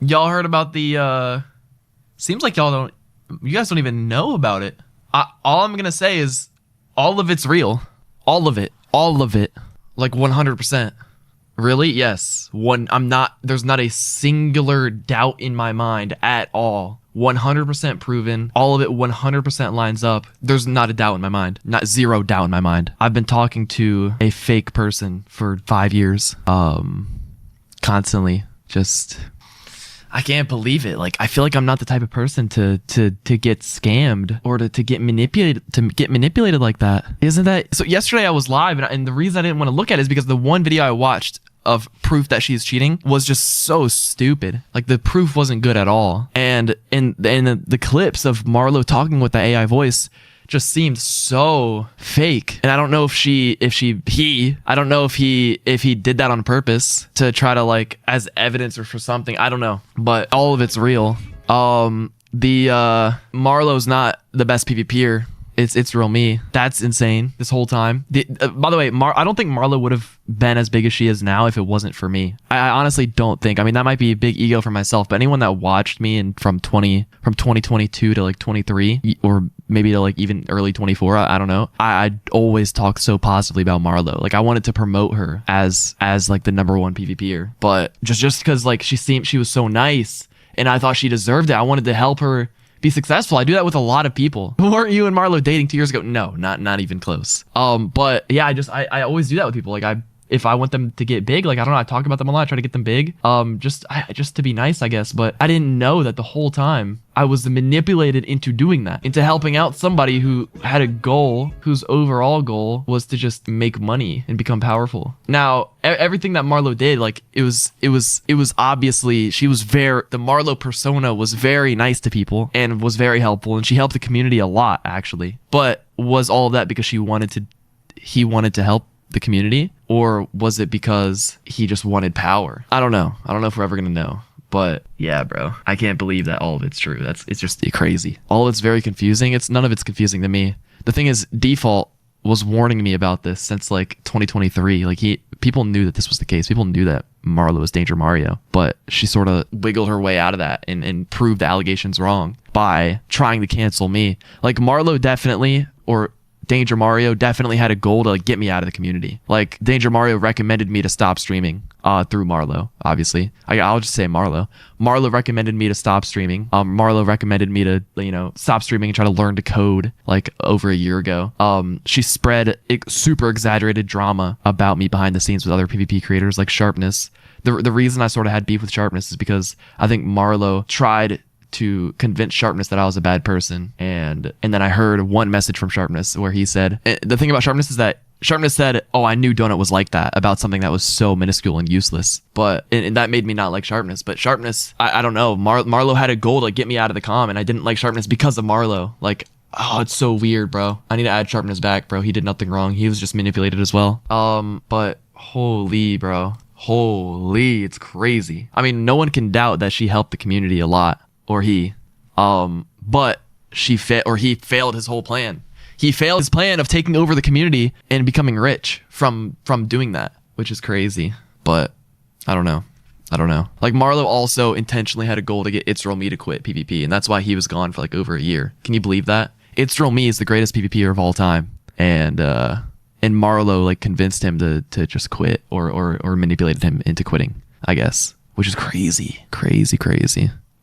Y'all heard about the, seems like you guys don't even know about it. All I'm gonna say is all of it's real. All of it. Like 100%. Really? Yes. There's not a singular doubt in my mind at all. 100% proven. All of it 100% lines up. There's not a doubt in my mind. Not zero doubt in my mind. I've been talking to a fake person for 5 years. Constantly. Just, I can't believe it. Like, I feel like I'm not the type of person to get scammed or to get manipulated like that. Isn't that so? Yesterday I was live, and the reason I didn't want to look at it is because the one video I watched of proof that she's cheating was just so stupid. Like, the proof wasn't good at all. And in the clips of Marrlow talking with the AI voice just seemed so fake. And I don't know if I don't know if he did that on purpose to try to, like, as evidence or for something. I don't know. But all of it's real. Marrlow's not the best PvPer. It's real me. That's insane this whole time. By the way, I don't think Marrlow would have been as big as she is now if it wasn't for me. I honestly don't think. I mean, that might be a big ego for myself, but anyone that watched me from 2022 to like 23 or maybe to like even early 24, I don't know. I always talk so positively about Marrlow. Like, I wanted to promote her as like the #1 PvPer, but just because like she was so nice and I thought she deserved it, I wanted to help her be successful. I do that with a lot of people. Weren't you and Marrlow dating 2 years ago? No, not even close. But yeah, I always do that with people. Like, if I want them to get big, like, I don't know, I talk about them a lot, I try to get them big, just to be nice, I guess. But I didn't know that the whole time I was manipulated into doing that, into helping out somebody who had a goal, whose overall goal was to just make money and become powerful. Now, everything that Marrlow did, like, it was obviously, the Marrlow persona was very nice to people and was very helpful, and she helped the community a lot, actually. But was all of that because he wanted to help the community, or was it because he just wanted power? I don't know if we're ever gonna know. But yeah, bro, I can't believe that all of it's true. It's just crazy. All of it's very confusing. None of it's confusing to me. The thing is, Default was warning me about this since like 2023. Like, people knew that this was the case. People knew that Marrlow was Danger Mario, but she sort of wiggled her way out of that and proved the allegations wrong by trying to cancel me. Like, Marrlow definitely, or Danger Mario definitely had a goal to, like, get me out of the community. Like, Danger Mario recommended me to stop streaming through Marrlow, obviously. I'll just say Marrlow. Marrlow recommended me to stop streaming. Marrlow recommended me to, stop streaming and try to learn to code, like, over a year ago. She spread super exaggerated drama about me behind the scenes with other PvP creators like Sharpness. The reason I sort of had beef with Sharpness is because I think Marrlow tried to convince Sharpness that I was a bad person, and then I heard one message from Sharpness where he said, the thing about Sharpness is that Sharpness said, oh, I knew Donut was like that about something that was so minuscule and useless, but and that made me not like Sharpness. But Sharpness, I don't know, Marrlow had a goal to get me out of the comm, and I didn't like Sharpness because of Marrlow. Like, oh, it's so weird, bro. I need to add Sharpness back, bro. He did nothing wrong. He was just manipulated as well. But holy, bro, holy, it's crazy. I mean, no one can doubt that she helped the community a lot. Or he, but he failed his whole plan. He failed his plan of taking over the community and becoming rich from doing that, which is crazy. But I don't know. Like, Marrlow also intentionally had a goal to get It's Real Me to quit PvP, and that's why he was gone for like over a year. Can you believe that? It's Real Me is the greatest PvPer of all time, and Marrlow, like, convinced him to just quit or manipulated him into quitting, I guess, which is crazy.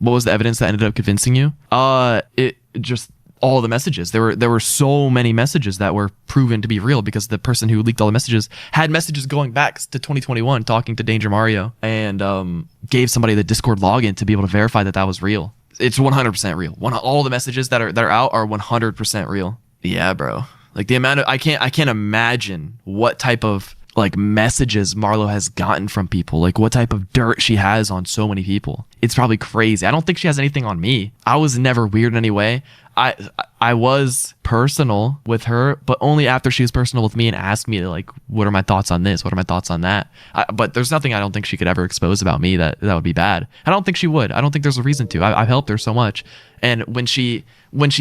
What was the evidence that ended up convincing you? It just all the messages. There were so many messages that were proven to be real because the person who leaked all the messages had messages going back to 2021 talking to Danger Mario, and gave somebody the Discord login to be able to verify that was real. It's 100% real. All the messages that are out are 100% real. Yeah, bro. Like, the amount of I can't imagine what type of, like, messages Marrlow has gotten from people, like what type of dirt she has on so many people. It's probably crazy. I don't think she has anything on me. I was never weird in any way. I was personal with her, but only after she was personal with me and asked me, like, what are my thoughts on this? What are my thoughts on that? But there's nothing I don't think she could ever expose about me that would be bad. I don't think she would. I don't think there's a reason to. I've helped her so much. And when she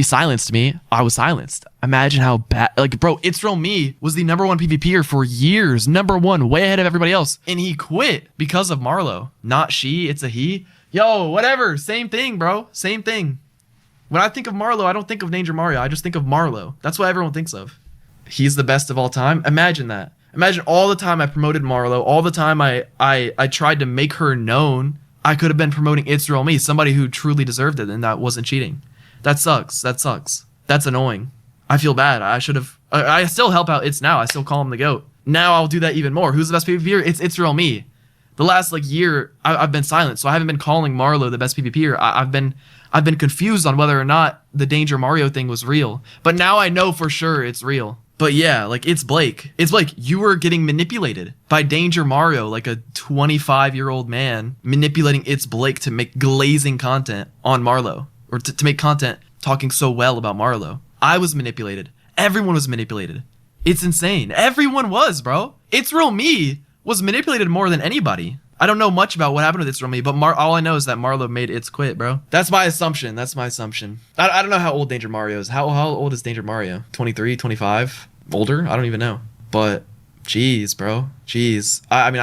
silenced me, I was silenced. Imagine how bad, like, bro, It's Real Me was the #1 PvPer for years. #1, way ahead of everybody else. And he quit because of Marrlow. Not she, it's a he. Yo, whatever. Same thing, bro. Same thing. When I think of Marrlow, I don't think of Danger Mario. I just think of Marrlow. That's what everyone thinks of. He's the best of all time. Imagine that. Imagine all the time I promoted Marrlow, all the time I tried to make her known. I could have been promoting It's Real Me, somebody who truly deserved it and that wasn't cheating. That sucks. That sucks. That's annoying. I feel bad. I should have. I still help out It's now. I still call him the GOAT. Now I'll do that even more. Who's the best PvPer? It's Real Me. The last year I've been silent, so I haven't been calling Marrlow the best PvPer. I've been confused on whether or not the Danger Mario thing was real, but now I know for sure it's real. But yeah, it's Blake. It's Blake. You were getting manipulated by Danger Mario, like a 25-year-old man manipulating It's Blake to make glazing content on Marrlow, or to make content talking so well about Marrlow. I was manipulated. Everyone was manipulated. It's insane. Everyone was, bro. It's Real Me was manipulated more than anybody. I don't know much about what happened with It's Real Me, but all I know is that Marrlow made It's quit, bro. That's my assumption. I don't know how old Danger Mario is. How old is Danger Mario? 23, 25? Older? I don't even know. But, jeez, bro. Jeez. I mean,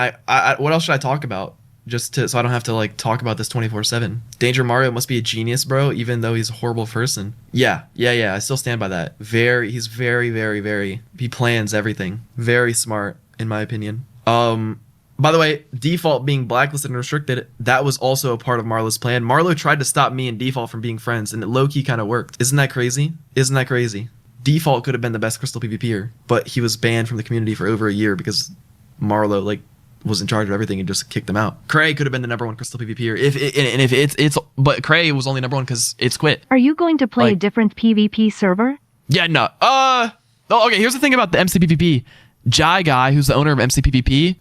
what else should I talk about? So I don't have to, talk about this 24/7. Danger Mario must be a genius, bro, even though he's a horrible person. Yeah. I still stand by that. He's very, very, very, he plans everything. Very smart, in my opinion. By the way, Default being blacklisted and restricted, that was also a part of Marrlow's plan. Marrlow tried to stop me and Default from being friends, and it low-key kind of worked. Isn't that crazy? Default could have been the best Crystal PvPer, but he was banned from the community for over a year because Marrlow, was in charge of everything and just kicked him out. Cray could have been the number one Crystal PvPer but Cray was only number one because It's quit. Are you going to play a different PvP server? Yeah, no. Okay, here's the thing about the MCPvP. Jai Guy, who's the owner of MCPvP,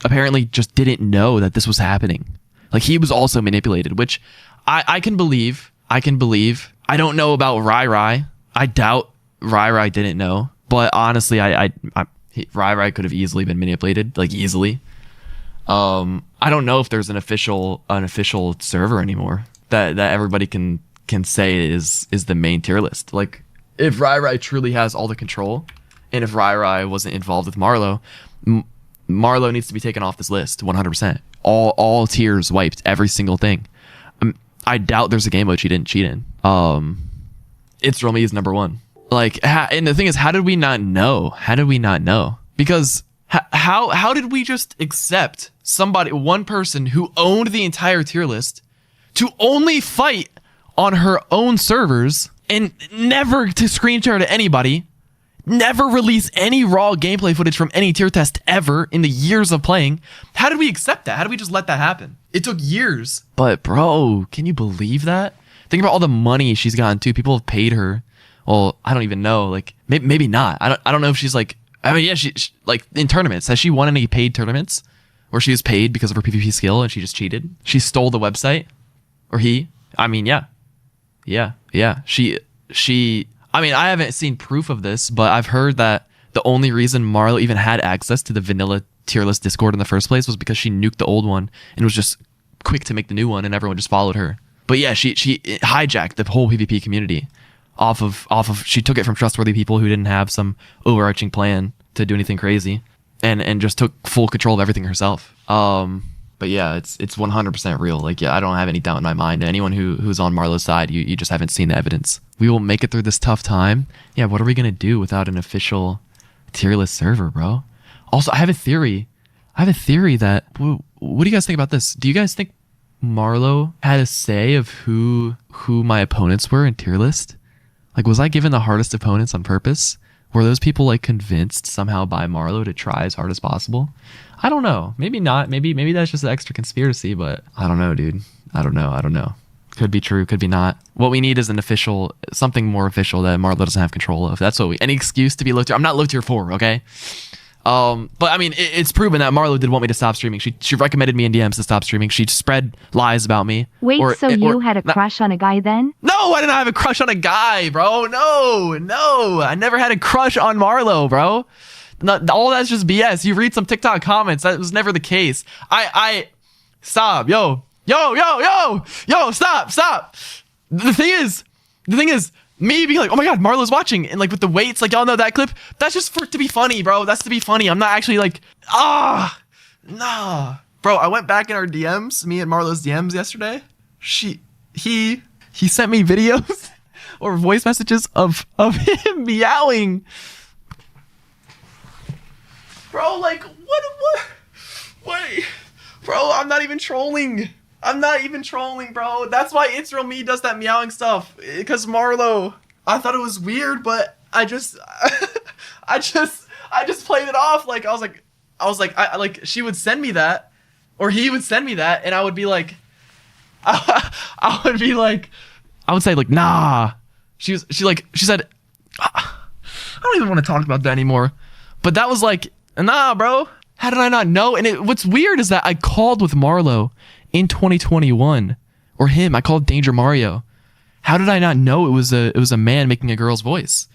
apparently just didn't know that this was happening. He was also manipulated, which I can believe. I don't know about Rai. I doubt Rai didn't know. But honestly, Rai could have easily been manipulated, easily. I don't know if there's an official server anymore that everybody can say is the main tier list. If Rai truly has all the control, and if Rai wasn't involved with Marrlow, Marrlow needs to be taken off this list 100%. All tiers wiped, every single thing. I doubt there's a game mode she didn't cheat in. It's Real Me is number one. And the thing is, how did we not know? Because how did we just accept one person who owned the entire tier list to only fight on her own servers and never to screen share to anybody, never release any raw gameplay footage from any tier test ever in the years of playing? How did we accept that? How did we just let that happen? It took years. But bro, can you believe that? Think about all the money she's gotten too. People have paid her. Well, I don't even know. Maybe not. I don't know if she's she in tournaments. Has she won any paid tournaments where she was paid because of her PvP skill and she just cheated? She stole the website, or he? I mean, yeah. She. I mean, I haven't seen proof of this, but I've heard that the only reason Marrlow even had access to the vanilla tier list Discord in the first place was because she nuked the old one and was just quick to make the new one, and everyone just followed her. But yeah, she hijacked the whole PvP community. She took it from trustworthy people who didn't have some overarching plan to do anything crazy, and just took full control of everything herself. But yeah, it's 100% real. I don't have any doubt in my mind. Anyone who's on Marrlow's side, you just haven't seen the evidence. We will make it through this tough time. Yeah, what are we gonna do without an official tier list server, bro? Also, I have a theory that, what do you guys think about this? Do you guys think Marrlow had a say of who my opponents were in tier list? Was I given the hardest opponents on purpose? Were those people convinced somehow by Marrlow to try as hard as possible? I don't know. Maybe not. Maybe that's just an extra conspiracy, but I don't know, dude. I don't know. Could be true, could be not. What we need is something more official that Marrlow doesn't have control of. That's any excuse to be low tier. I'm not low tier 4, okay? But I mean, it's proven that Marrlow did want me to stop streaming. She recommended me in DMs to stop streaming. She spread lies about me. Wait, you had a crush on a guy then? No, I did not have a crush on a guy, bro. No. I never had a crush on Marrlow, bro. All that's just BS. You read some TikTok comments. That was never the case. Stop. Yo, stop. The thing is, me being oh my god, Marrlow's watching, and with the weights, y'all know that clip? That's just to be funny, bro. That's to be funny. I'm not actually nah. Bro, I went back in our DMs, me and Marlow's DMs yesterday. He sent me videos or voice messages of him meowing. Bro, like, what? Bro, I'm not even trolling. Bro. That's why It's Real Me does that meowing stuff. Because Marrlow, I thought it was weird, but I just played it off. Like, I was like, she would send me that, or he would send me that, and I would be like, I would say like, nah. She said, I don't even want to talk about that anymore. But that was like, nah, bro. How did I not know? And what's weird is that I called with Marrlow in 2021, or him. I called Danger Mario. How did I not know it was a man making a girl's voice?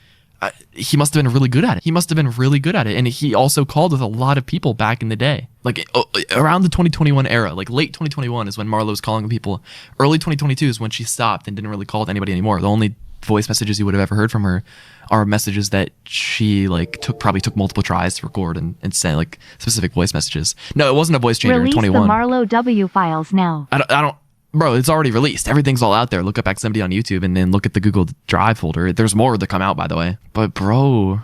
He must have been really good at it. And he also called with a lot of people back in the day. Like around the 2021 era, like late 2021 is when Marrlow was calling people. Early 2022 is when she stopped and didn't really call to anybody anymore. The only voice messages you would have ever heard from her are messages that she like probably took multiple tries to record and send like specific voice messages. No, it wasn't a voice changer in 21. Release the Marrlow W files now. I don't Bro, it's already released. Everything's all out there. Look up X70 on YouTube and then look at the Google Drive folder. There's more to come out, by the way. But bro, what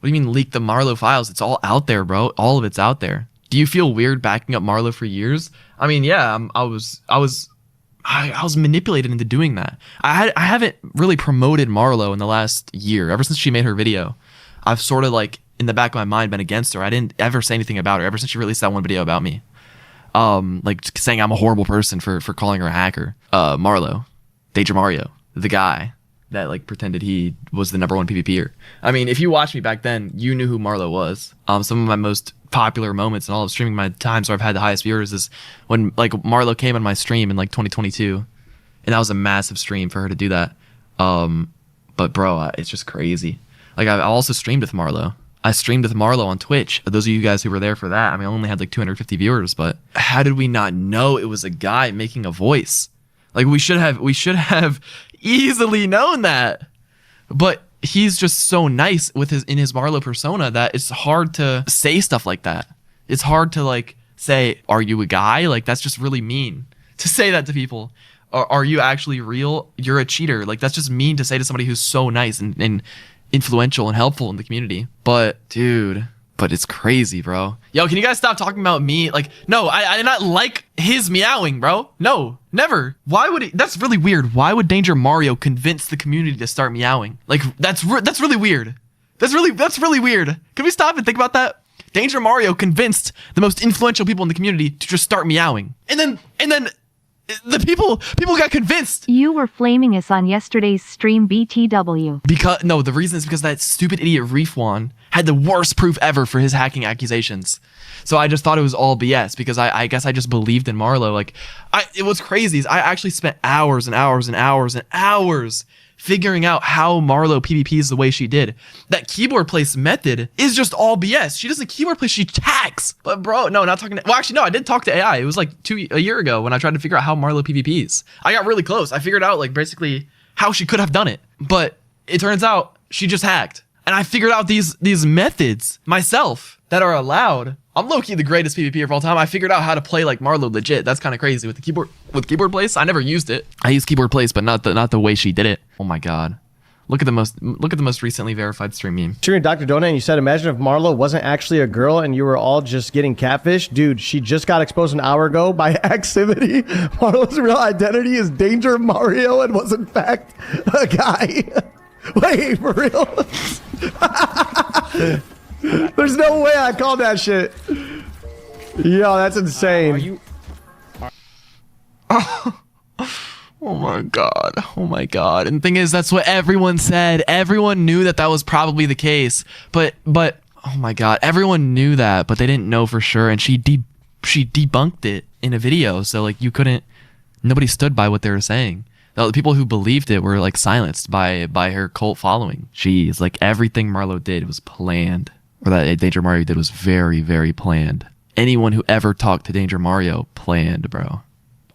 do you mean leak the Marrlow files? It's all out there, bro. All of it's out there. Do you feel weird backing up Marrlow for years? I mean, yeah, I was manipulated into doing that. I haven't really promoted Marrlow in the last year. Ever since she made her video, I've sort of like in the back of my mind been against her. I didn't ever say anything about her ever since she released that one video about me. Like saying I'm a horrible person for calling her a hacker. Marrlow, Danger Mario, the guy that like pretended he was the #1 PvPer. I mean, if you watched me back then, you knew who Marrlow was. Some of my most popular moments in all of streaming my times where I've had the highest viewers is when like Marrlow came on my stream in like 2022, and that was a massive stream for her to do that. But bro, it's just crazy. Like I also streamed with Marrlow. I streamed with Marrlow on Twitch. Those of you guys who were there for that, I mean, I only had like 250 viewers, but how did we not know it was a guy making a voice? Like we should have easily known that. But he's just so nice with in his Marrlow persona that it's hard to say stuff like that. It's hard to like say, "Are you a guy?" Like that's just really mean to say that to people. Or are you actually real? You're a cheater. Like that's just mean to say to somebody who's so nice and influential and helpful in the community. But dude, it's crazy, bro. Yo, can you guys stop talking about me? Like, no, I did not like his meowing, bro. No, never. Why would he? That's really weird. Why would Danger Mario convince the community to start meowing? Like, that's really weird. That's really weird. Can we stop and think about that? Danger Mario convinced the most influential people in the community to just start meowing, and then the people got convinced. You were flaming us on yesterday's stream, BTW. The reason is because that stupid idiot Reefwan had the worst proof ever for his hacking accusations. So I just thought it was all BS because I guess I just believed in Marrlow. Like, it was crazy. I actually spent hours and hours and hours and hours figuring out how Marrlow PvPs the way she did. That keyboard place method is just all BS. She doesn't keyboard place, she hacks. But bro, no, not talking to, well, actually, no, I did talk to AI. It was like a year ago when I tried to figure out how Marrlow PvPs. I got really close. I figured out like basically how she could have done it. But it turns out she just hacked. And I figured out these methods myself that are allowed. I'm low-key the greatest PvPer of all time. I figured out how to play like Marrlow legit. That's kind of crazy with the keyboard. With keyboard place, I never used it. I used keyboard place, but not the way she did it. Oh my god. Look at the most recently verified stream meme. You're DrDonut and you said, imagine if Marrlow wasn't actually a girl and you were all just getting catfish. Dude, she just got exposed an hour ago by Activity. Marlow's real identity is Danger Mario and was in fact a guy. Wait, for real? There's no way I called that shit. Yo, that's insane. Oh my god. Oh my god. And the thing is, that's what everyone said. Everyone knew that was probably the case. But oh my god, everyone knew that, but they didn't know for sure. And she debunked it in a video. So like nobody stood by what they were saying. The people who believed it were like silenced by her cult following. Jeez, like everything Marrlow did was planned. Or that Danger Mario did was very, very planned. Anyone who ever talked to Danger Mario planned, bro.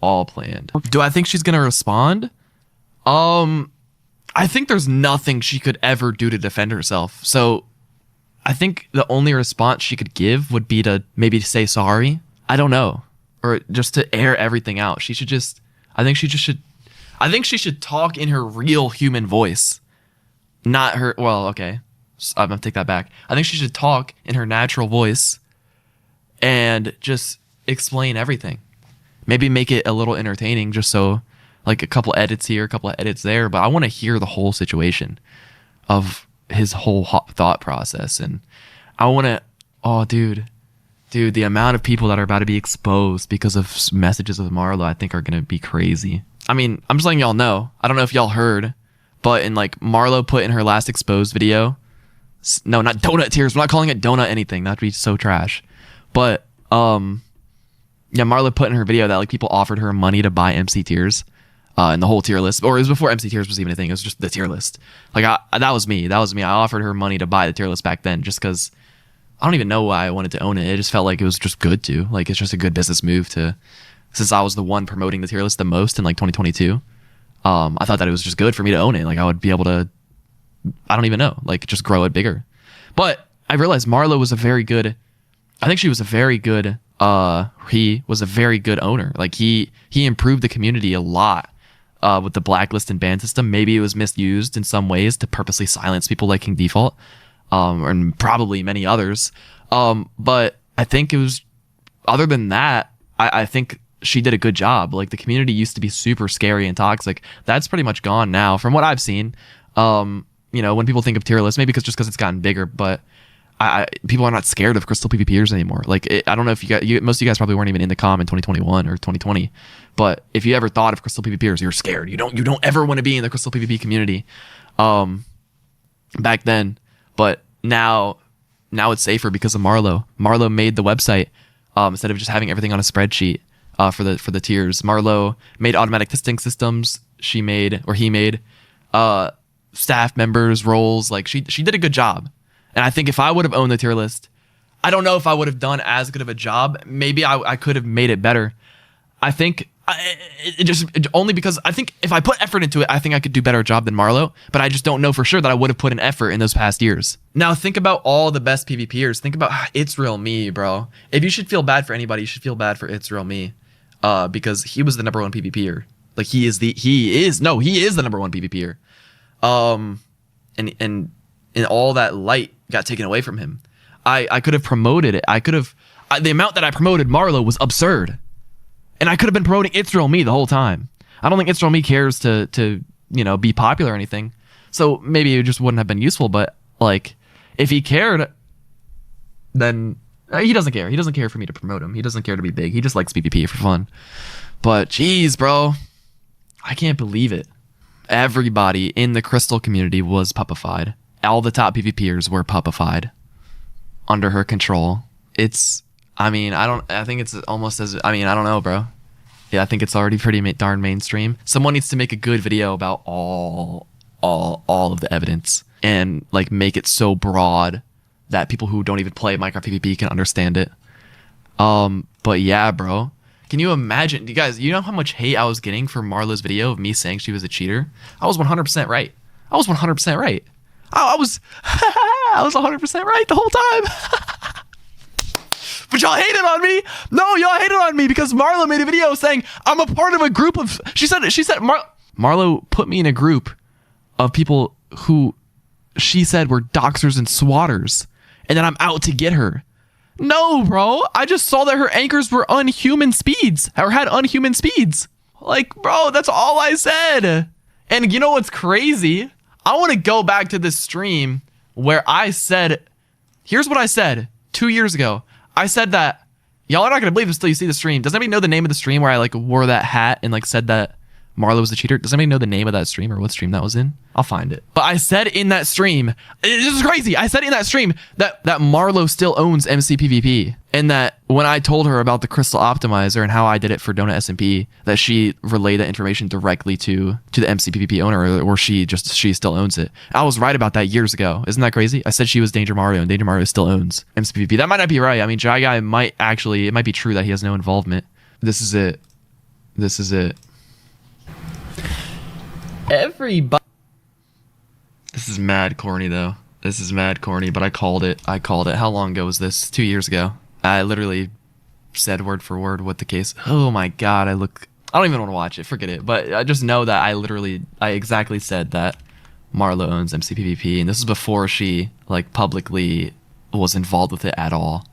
All planned. Do I think she's gonna respond? I think there's nothing she could ever do to defend herself. So I think the only response she could give would be to maybe say sorry. I don't know. or just to air everything out. She should just, I think she should talk in her real human voice. Not her, well, okay. I'm gonna take that back. I think she should talk in her natural voice and just explain everything. Maybe make it a little entertaining, just so, like, a couple edits here, a couple of edits there, but I want to hear the whole situation of his whole thought process. And I want to, oh, dude, the amount of people that are about to be exposed because of messages with Marrlow, I think are going to be crazy. I mean, I'm just letting y'all know. I don't know if y'all heard, but in, like, Marrlow put in her last exposed video, no, not donut tears. We're not calling it donut anything. That'd be so trash. But, yeah, Marrlow put in her video that, like, people offered her money to buy MC tiers. In the whole tier list, or it was before MC tiers was even a thing. It was just the tier list. Like, that was me. I offered her money to buy the tier list back then, just because I don't even know why I wanted to own it. It just felt like it was just good to. Like, it's just a good business move to, since I was the one promoting the tier list the most in, like, 2022. I thought that it was just good for me to own it. Like, I would be able to, I don't even know, like, just grow it bigger. But I realized Marrlow was a very good, I think she was a very good, he was a very good owner. Like, he improved the community a lot. With the blacklist and ban system. Maybe it was misused in some ways to purposely silence people like King Default, and probably many others. But I think it was, other than that, I think she did a good job. Like, the community used to be super scary and toxic. That's pretty much gone now from what I've seen. You know, when people think of tier lists, maybe just because it's gotten bigger, but people are not scared of crystal PvPers anymore. Like, I don't know if most of you guys probably weren't even in the comm in 2021 or 2020, but if you ever thought of crystal PvPers, you're scared. You don't ever want to be in the crystal PvP community, back then. But now it's safer because of Marrlow. Marrlow made the website, instead of just having everything on a spreadsheet, for the tiers. Marrlow made automatic testing systems. He made staff members roles. Like, she did a good job. And I think if I would have owned the tier list, I don't know if I would have done as good of a job. Maybe I could have made it better. I think only because I think if I put effort into it, I think I could do better job than Marrlow. But I just don't know for sure that I would have put an effort in those past years. Now think about all the best PvPers. Think about It's Real Me, bro. If you should feel bad for anybody, you should feel bad for It's Real Me, because he was the #1 PvPer. Like, he is the #1 PvPer. And all that light got taken away from him. I could have promoted it. The amount that I promoted Marrlow was absurd. And I could have been promoting It's Real Me the whole time. I don't think It's Real Me cares to be popular or anything. So maybe it just wouldn't have been useful, but, like, if he cared, then he doesn't care. He doesn't care for me to promote him. He doesn't care to be big. He just likes PvP for fun. But geez, bro, I can't believe it. Everybody in the Crystal community was puppified. All the top PvPers were puppified under her control. I think it's almost as, I don't know, bro. Yeah, I think it's already pretty darn mainstream. Someone needs to make a good video about all of the evidence and, like, make it so broad that people who don't even play Minecraft PvP can understand it. But yeah, bro. Can you imagine, you guys, you know how much hate I was getting for Marrlow's video of me saying she was a cheater? I was 100% right. I was 100% right. I was 100% right the whole time. But y'all hated on me. No, y'all hated on me because Marrlow made a video saying I'm a part of a group of, she said Marrlow put me in a group of people who she said were doxers and swatters, and then I'm out to get her. No, bro. I just saw that her anchors were unhuman speeds, or had unhuman speeds. Like, bro, that's all I said. And you know what's crazy? I want to go back to this stream where I said, here's what I said 2 years ago. I said that, y'all are not going to believe this until you see the stream. Does anybody know the name of the stream where I, like, wore that hat and, like, said that Marrlow was a cheater? Does anybody know the name of that stream or what stream that was in? I'll find it. But I said in that stream, this is crazy. I said in that stream that Marrlow still owns MC PvP, and that when I told her about the Crystal Optimizer and how I did it for Donut SMP, that she relayed that information directly to the MC PvP owner, or she still owns it. I was right about that years ago. Isn't that crazy? I said she was Danger Mario, and Danger Mario still owns MC PvP. That might not be right. I mean, Jai Guy it might be true that he has no involvement. This is it. Everybody. This is mad corny though. This is mad corny, but I called it. How long ago was this? 2 years ago. I literally said word for word what the case. Oh my god, I don't even want to watch it. Forget it. But I just know that I exactly said that Marrlow owns MCPVP, and this is before she like publicly was involved with it at all.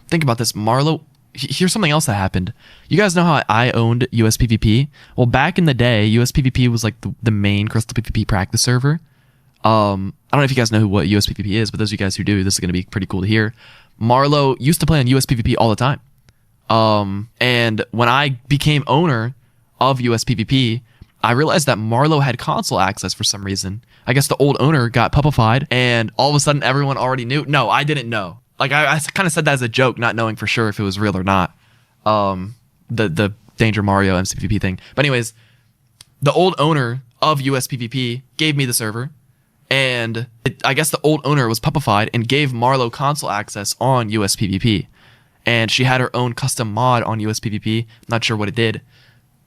Think about this, Marrlow. Here's something else that happened. You guys know how I owned USPVP? Well, back in the day, USPVP was like the main Crystal PvP practice server. I don't know if you guys know what USPVP is, but those of you guys who do, this is going to be pretty cool to hear. Marrlow used to play on USPVP all the time. And when I became owner of USPVP, I realized that Marrlow had console access for some reason. I guess the old owner got puppified, and all of a sudden everyone already knew. No, I didn't know. Like I kind of said that as a joke, not knowing for sure if it was real or not. The Danger Mario MCPVP thing. But anyways, the old owner of USPVP gave me the server, and I guess the old owner was puppified and gave Marrlow console access on USPVP. And she had her own custom mod on USPVP. Not sure what it did,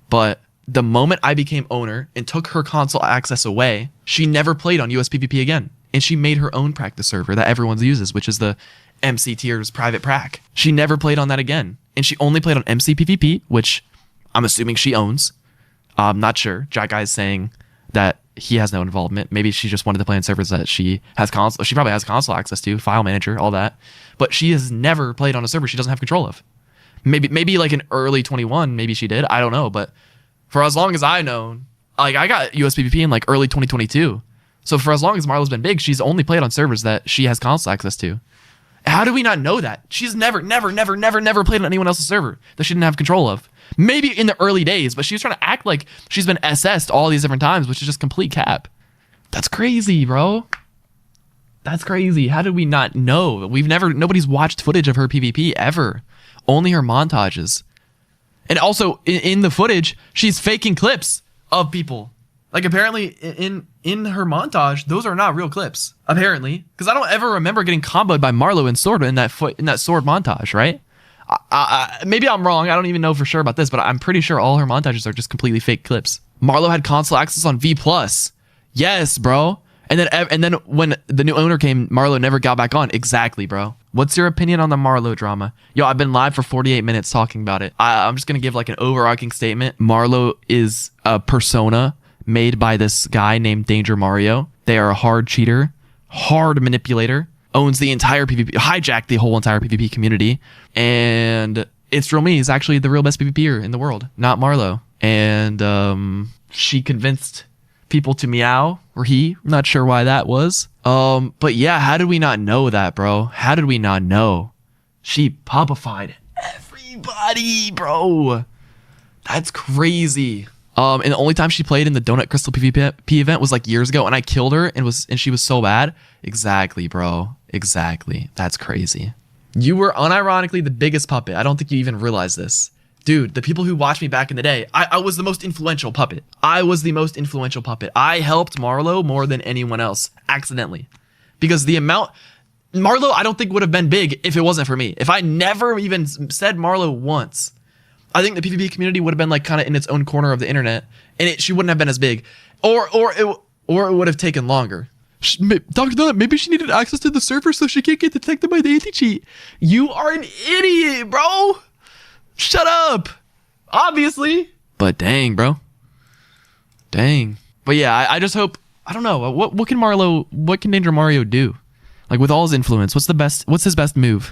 but the moment I became owner and took her console access away, she never played on USPVP again. And she made her own practice server that everyone uses, which is the MC Tiers private prac. She never played on that again. And she only played on MCPVP, which I'm assuming she owns. I'm not sure. Jack Guy is saying that he has no involvement. Maybe she just wanted to play on servers that she has console. She probably has console access to, file manager, all that. But she has never played on a server she doesn't have control of. Maybe like in early 21, maybe she did. I don't know. But for as long as I know, like I got USPVP in like early 2022. So for as long as Marrlow's been big, she's only played on servers that she has console access to. How do we not know that? She's never played on anyone else's server that she didn't have control of. Maybe in the early days, but she was trying to act like she's been SS'd all these different times, which is just complete cap. That's crazy, bro. That's crazy. How did we not know? Nobody's watched footage of her PvP ever. Only her montages. And also in the footage, she's faking clips of people. Like apparently in her montage, those are not real clips. Apparently, because I don't ever remember getting comboed by Marrlow and Sword in that sword montage, right? Maybe I'm wrong. I don't even know for sure about this, but I'm pretty sure all her montages are just completely fake clips. Marrlow had console access on V+. Yes, bro. And then when the new owner came, Marrlow never got back on. Exactly, bro. What's your opinion on the Marrlow drama? Yo, I've been live for 48 minutes talking about it. I'm just going to give like an overarching statement. Marrlow is a persona made by this guy named Danger Mario. They are a hard cheater, hard manipulator, owns the entire PvP, hijacked the whole entire PvP community. And It's Real Me is actually the real best PvPer in the world, not Marrlow. And she convinced people to meow, or he, I'm not sure why that was. But yeah, how did we not know that, bro? How did we not know? She puppified everybody, bro. That's crazy. And the only time she played in the Donut Crystal PvP event was like years ago, and I killed her and she was so bad. Exactly, bro. Exactly. That's crazy. You were unironically the biggest puppet. I don't think you even realize this. Dude, the people who watched me back in the day, I was the most influential puppet. I was the most influential puppet. I helped Marrlow more than anyone else, accidentally. Because the amount... Marrlow, I don't think would have been big if it wasn't for me. If I never even said Marrlow once, I think the PvP community would have been like kind of in its own corner of the internet, and she wouldn't have been as big. Or it would have taken longer. DrDonut, maybe she needed access to the server so she can't get detected by the anti-cheat. You are an idiot, bro. Shut up. Obviously. But dang, bro. Dang. But yeah, I just hope, I don't know, what can Danger Mario do? Like with all his influence, what's his best move?